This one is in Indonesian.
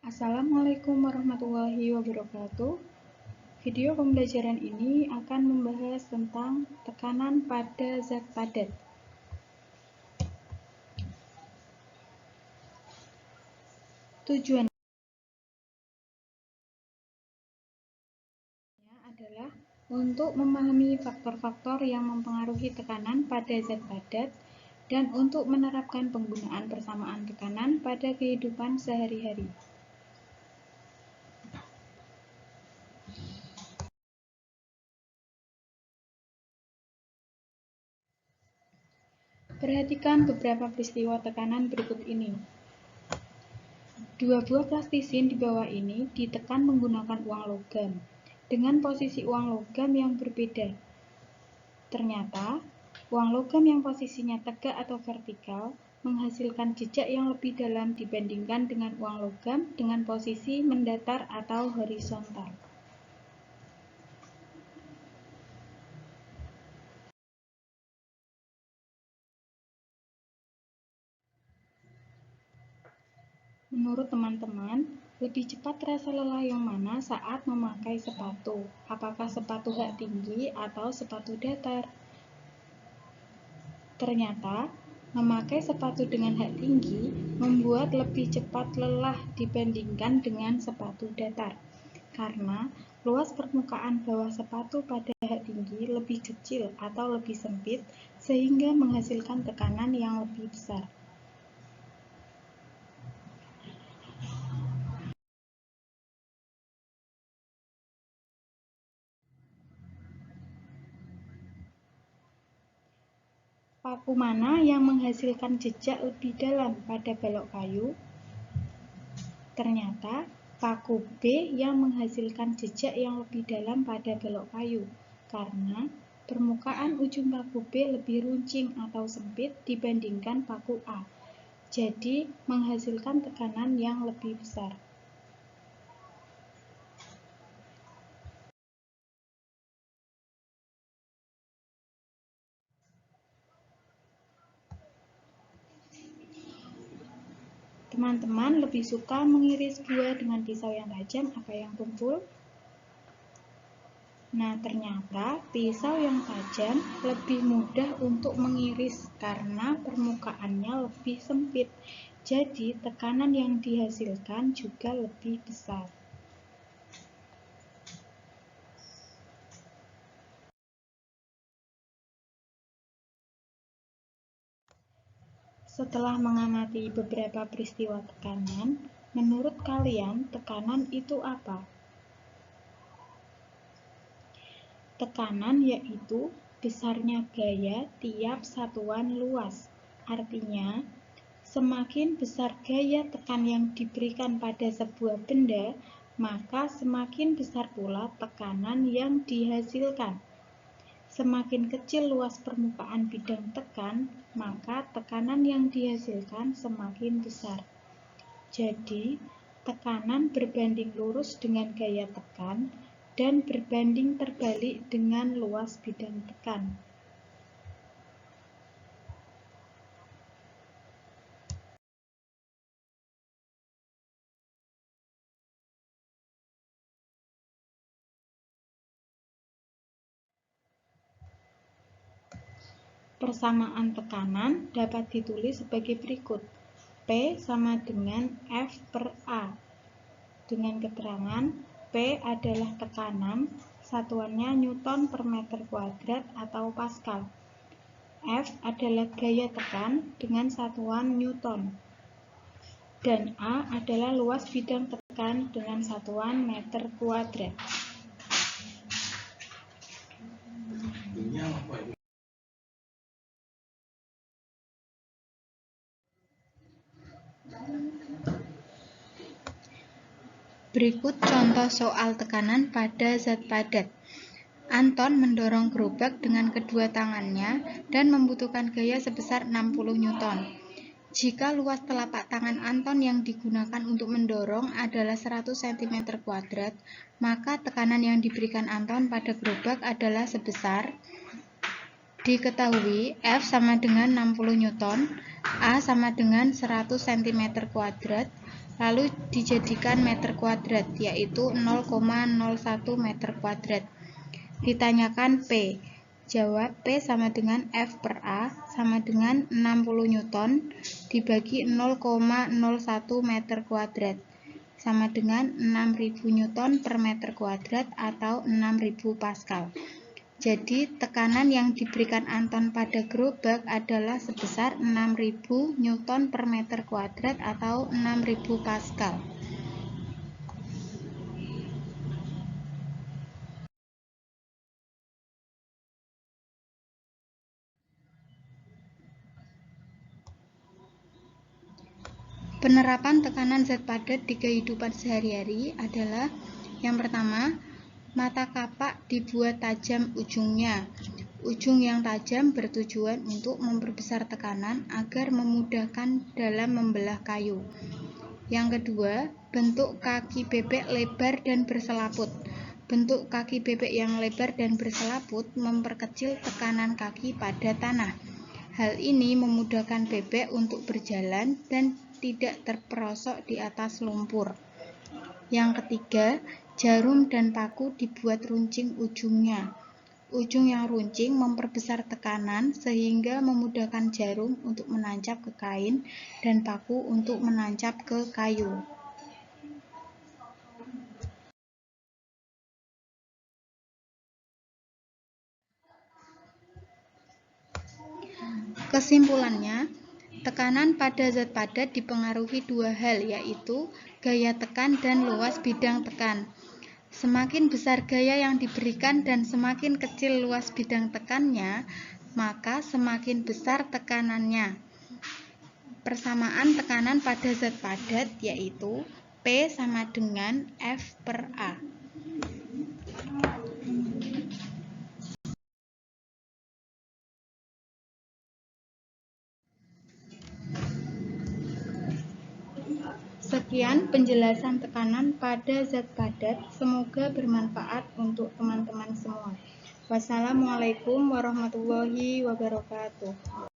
Assalamualaikum warahmatullahi wabarakatuh. Video pembelajaran ini akan membahas tentang tekanan pada zat padat. Tujuannya adalah untuk memahami faktor-faktor yang mempengaruhi tekanan pada zat padat dan untuk menerapkan penggunaan persamaan tekanan pada kehidupan sehari-hari. Perhatikan beberapa peristiwa tekanan berikut ini. Dua buah plastisin di bawah ini ditekan menggunakan uang logam, dengan posisi uang logam yang berbeda. Ternyata, uang logam yang posisinya tegak atau vertikal menghasilkan jejak yang lebih dalam dibandingkan dengan uang logam dengan posisi mendatar atau horizontal. Menurut teman-teman, lebih cepat rasa lelah yang mana saat memakai sepatu? Apakah sepatu hak tinggi atau sepatu datar? Ternyata, memakai sepatu dengan hak tinggi membuat lebih cepat lelah dibandingkan dengan sepatu datar, karena luas permukaan bawah sepatu pada hak tinggi lebih kecil atau lebih sempit, sehingga menghasilkan tekanan yang lebih besar. Paku mana yang menghasilkan jejak lebih dalam pada balok kayu? Ternyata, paku B yang menghasilkan jejak yang lebih dalam pada balok kayu, karena permukaan ujung paku B lebih runcing atau sempit dibandingkan paku A, jadi menghasilkan tekanan yang lebih besar. Teman-teman lebih suka mengiris buah dengan pisau yang tajam apa yang tumpul? Nah, ternyata pisau yang tajam lebih mudah untuk mengiris karena permukaannya lebih sempit. Jadi, tekanan yang dihasilkan juga lebih besar. Setelah mengamati beberapa peristiwa tekanan, menurut kalian tekanan itu apa? Tekanan yaitu besarnya gaya tiap satuan luas. Artinya, semakin besar gaya tekan yang diberikan pada sebuah benda, maka semakin besar pula tekanan yang dihasilkan. Semakin kecil luas permukaan bidang tekan, maka tekanan yang dihasilkan semakin besar. Jadi, tekanan berbanding lurus dengan gaya tekan dan berbanding terbalik dengan luas bidang tekan. Persamaan tekanan dapat ditulis sebagai berikut. P sama dengan F per A. Dengan keterangan, P adalah tekanan, satuannya Newton per meter kuadrat atau Pascal. F adalah gaya tekan dengan satuan Newton. Dan A adalah luas bidang tekan dengan satuan meter kuadrat. Berikut contoh soal tekanan pada zat padat. Anton mendorong gerobak dengan kedua tangannya dan membutuhkan gaya sebesar 60 Newton. Jika luas telapak tangan Anton yang digunakan untuk mendorong adalah 100 cm², maka tekanan yang diberikan Anton pada gerobak adalah sebesar. Diketahui F sama dengan 60 Newton, A sama dengan 100 cm², lalu dijadikan meter kuadrat, yaitu 0,01 meter kuadrat. Ditanyakan P. Jawab P sama dengan F per A sama dengan 60 Newton dibagi 0,01 meter kuadrat sama dengan 6000 Newton per meter kuadrat atau 6000 Pascal. Jadi tekanan yang diberikan Anton pada gerobak adalah sebesar 6000 Newton per meter kuadrat atau 6000 Pascal. Penerapan tekanan zat padat di kehidupan sehari-hari adalah yang pertama, mata kapak dibuat tajam ujungnya. Ujung yang tajam bertujuan untuk memperbesar tekanan agar memudahkan dalam membelah kayu. Yang kedua, bentuk kaki bebek lebar dan berselaput. Bentuk kaki bebek yang lebar dan berselaput memperkecil tekanan kaki pada tanah. Hal ini memudahkan bebek untuk berjalan dan tidak terperosok di atas lumpur. Yang ketiga, jarum dan paku dibuat runcing ujungnya. Ujung yang runcing memperbesar tekanan sehingga memudahkan jarum untuk menancap ke kain dan paku untuk menancap ke kayu. Kesimpulannya, tekanan pada zat padat dipengaruhi dua hal, yaitu gaya tekan dan luas bidang tekan. Semakin besar gaya yang diberikan dan semakin kecil luas bidang tekannya, maka semakin besar tekanannya. Persamaan tekanan pada zat padat yaitu P sama dengan F per A. Sekian penjelasan tekanan pada zat padat, semoga bermanfaat untuk teman-teman semua. Wassalamualaikum warahmatullahi wabarakatuh.